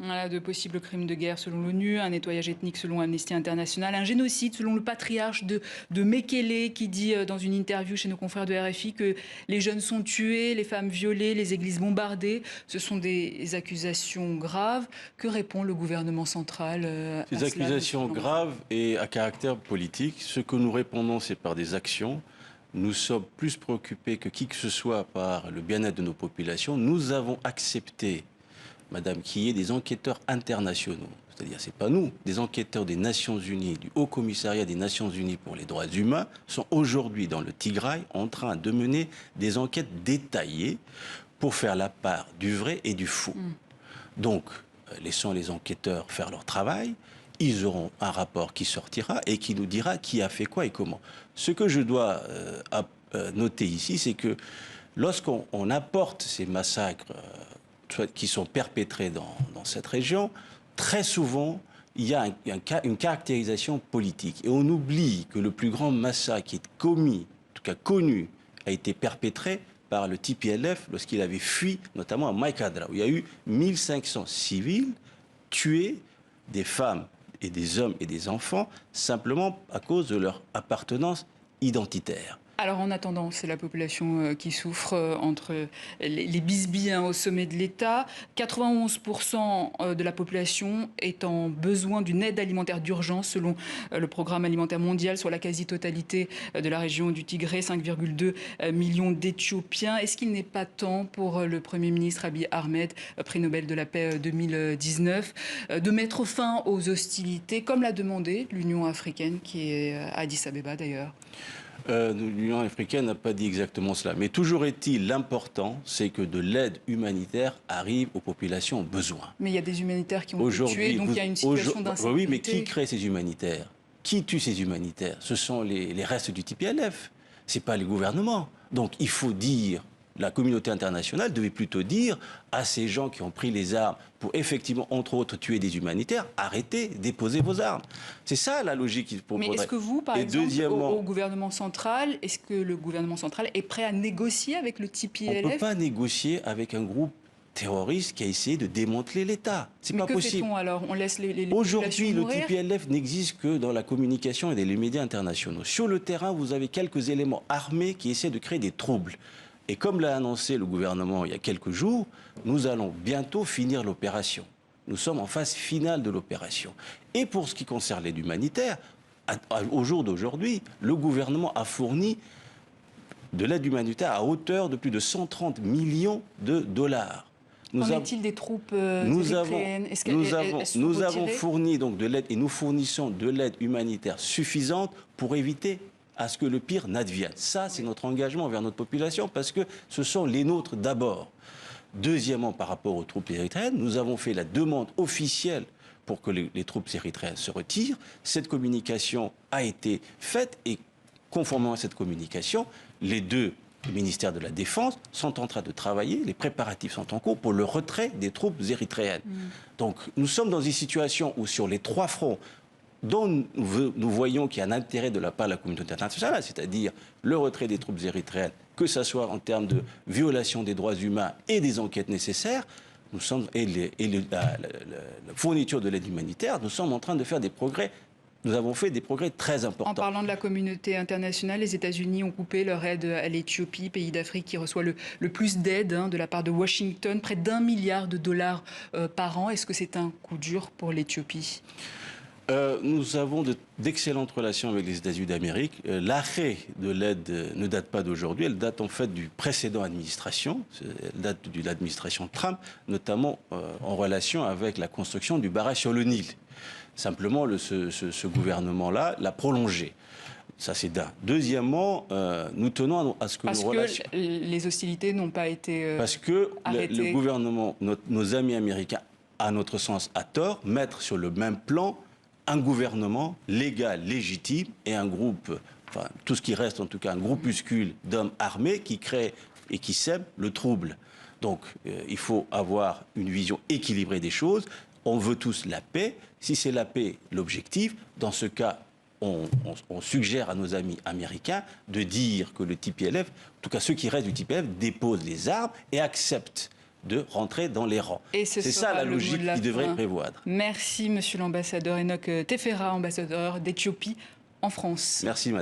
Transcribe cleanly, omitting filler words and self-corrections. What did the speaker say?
Voilà, de possibles crimes de guerre selon l'ONU, un nettoyage ethnique selon Amnesty International, un génocide selon le patriarche de Mekele qui dit dans une interview chez nos confrères de RFI que les jeunes sont tués, les femmes violées, les églises bombardées. Ce sont des accusations graves. Que répond le gouvernement central à Ces cela, accusations monsieur graves et à caractère politique, ce que nous répondons, c'est par des actions. Nous sommes plus préoccupés que qui que ce soit par le bien-être de nos populations. Nous avons accepté, madame, qu'il y ait des enquêteurs internationaux. C'est-à-dire, ce n'est pas nous, des enquêteurs des Nations Unies, du Haut Commissariat des Nations Unies pour les droits humains, sont aujourd'hui dans le Tigray en train de mener des enquêtes détaillées pour faire la part du vrai et du faux. Donc, laissons les enquêteurs faire leur travail. Ils auront un rapport qui sortira et qui nous dira qui a fait quoi et comment. Ce que je dois noter ici, c'est que lorsqu'on apporte ces massacres qui sont perpétrés dans cette région, très souvent, il y a une caractérisation politique. Et on oublie que le plus grand massacre qui est commis, en tout cas connu, a été perpétré par le TPLF lorsqu'il avait fui, notamment à Maïkadra, où il y a eu 1500 civils tués, des femmes et des hommes et des enfants, simplement à cause de leur appartenance identitaire. Alors en attendant, c'est la population qui souffre entre les bisbilles au sommet de l'État. 91% de la population est en besoin d'une aide alimentaire d'urgence selon le programme alimentaire mondial sur la quasi-totalité de la région du Tigré, 5,2 millions d'Éthiopiens. Est-ce qu'il n'est pas temps pour le Premier ministre Abiy Ahmed, prix Nobel de la paix 2019, de mettre fin aux hostilités, comme l'a demandé l'Union africaine, qui est à Addis Abeba d'ailleurs? L'Union africaine n'a pas dit exactement cela. Mais toujours est-il, l'important, c'est que de l'aide humanitaire arrive aux populations aux besoins. Mais il y a des humanitaires qui ont été tués, donc il y a une situation d'insécurité. Oui, mais qui crée ces humanitaires? Qui tue ces humanitaires? Ce sont les restes du TPLF. Ce n'est pas les gouvernements. Donc il faut dire, la communauté internationale devait plutôt dire à ces gens qui ont pris les armes pour effectivement, entre autres, tuer des humanitaires, arrêtez, déposez vos armes. C'est ça la logique qu'il faut. Mais est-ce que vous, par exemple, au gouvernement central, est-ce que le gouvernement central est prêt à négocier avec le TPLF? On ne peut pas négocier avec un groupe terroriste qui a essayé de démanteler l'État. C'est pas possible. Mais que fait-on alors? On laisse les Aujourd'hui, le mourir? TPLF n'existe que dans la communication et dans les médias internationaux. Sur le terrain, vous avez quelques éléments armés qui essaient de créer des troubles. Et comme l'a annoncé le gouvernement il y a quelques jours, nous allons bientôt finir l'opération. Nous sommes en phase finale de l'opération. Et pour ce qui concerne l'aide humanitaire, au jour d'aujourd'hui, le gouvernement a fourni de l'aide humanitaire à hauteur de plus de 130 millions de dollars. Qu'en est-il des troupes érythréennes? Nous avons fourni donc de l'aide et nous fournissons de l'aide humanitaire suffisante pour éviter à ce que le pire n'advienne. Ça, c'est notre engagement envers notre population parce que ce sont les nôtres d'abord. Deuxièmement, par rapport aux troupes érythréennes, nous avons fait la demande officielle pour que les troupes érythréennes se retirent. Cette communication a été faite et conformément à cette communication, les deux ministères de la Défense sont en train de travailler, les préparatifs sont en cours pour le retrait des troupes érythréennes. Donc nous sommes dans une situation où sur les trois fronts, dont nous voyons qu'il y a un intérêt de la part de la communauté internationale, c'est-à-dire le retrait des troupes érythréennes, que ce soit en termes de violation des droits humains et des enquêtes nécessaires, la fourniture de l'aide humanitaire, nous sommes en train de faire des progrès. Nous avons fait des progrès très importants. En parlant de la communauté internationale, les États-Unis ont coupé leur aide à l'Éthiopie, pays d'Afrique qui reçoit le plus d'aide de la part de Washington, près d'1 milliard de dollars par an. Est-ce que c'est un coup dur pour l'Éthiopie? Nous avons d'excellentes relations avec les États-Unis d'Amérique. L'arrêt de l'aide ne date pas d'aujourd'hui, elle date en fait du précédent administration, elle date de l'administration Trump, notamment en relation avec la construction du barrage sur le Nil. Simplement, ce gouvernement-là l'a prolongé. Ça, c'est d'un. Deuxièmement, nous tenons à ce que nos relations... Parce que les hostilités n'ont pas été Parce que arrêtées. le gouvernement, nos amis américains, à notre sens, à tort, mettre sur le même plan un gouvernement légal, légitime, et un groupe, enfin tout ce qui reste en tout cas, un groupuscule d'hommes armés qui créent et qui sèment le trouble. Donc il faut avoir une vision équilibrée des choses. On veut tous la paix. Si c'est la paix l'objectif, dans ce cas, on suggère à nos amis américains de dire que le TPLF, en tout cas ceux qui restent du TPLF, déposent les armes et acceptent de rentrer dans les rangs. Et ce c'est ça sera la le mot logique de la qui devrait fin. prévoir. Merci, monsieur l'ambassadeur Enoch Tefera, ambassadeur d'Éthiopie en France. Merci, madame.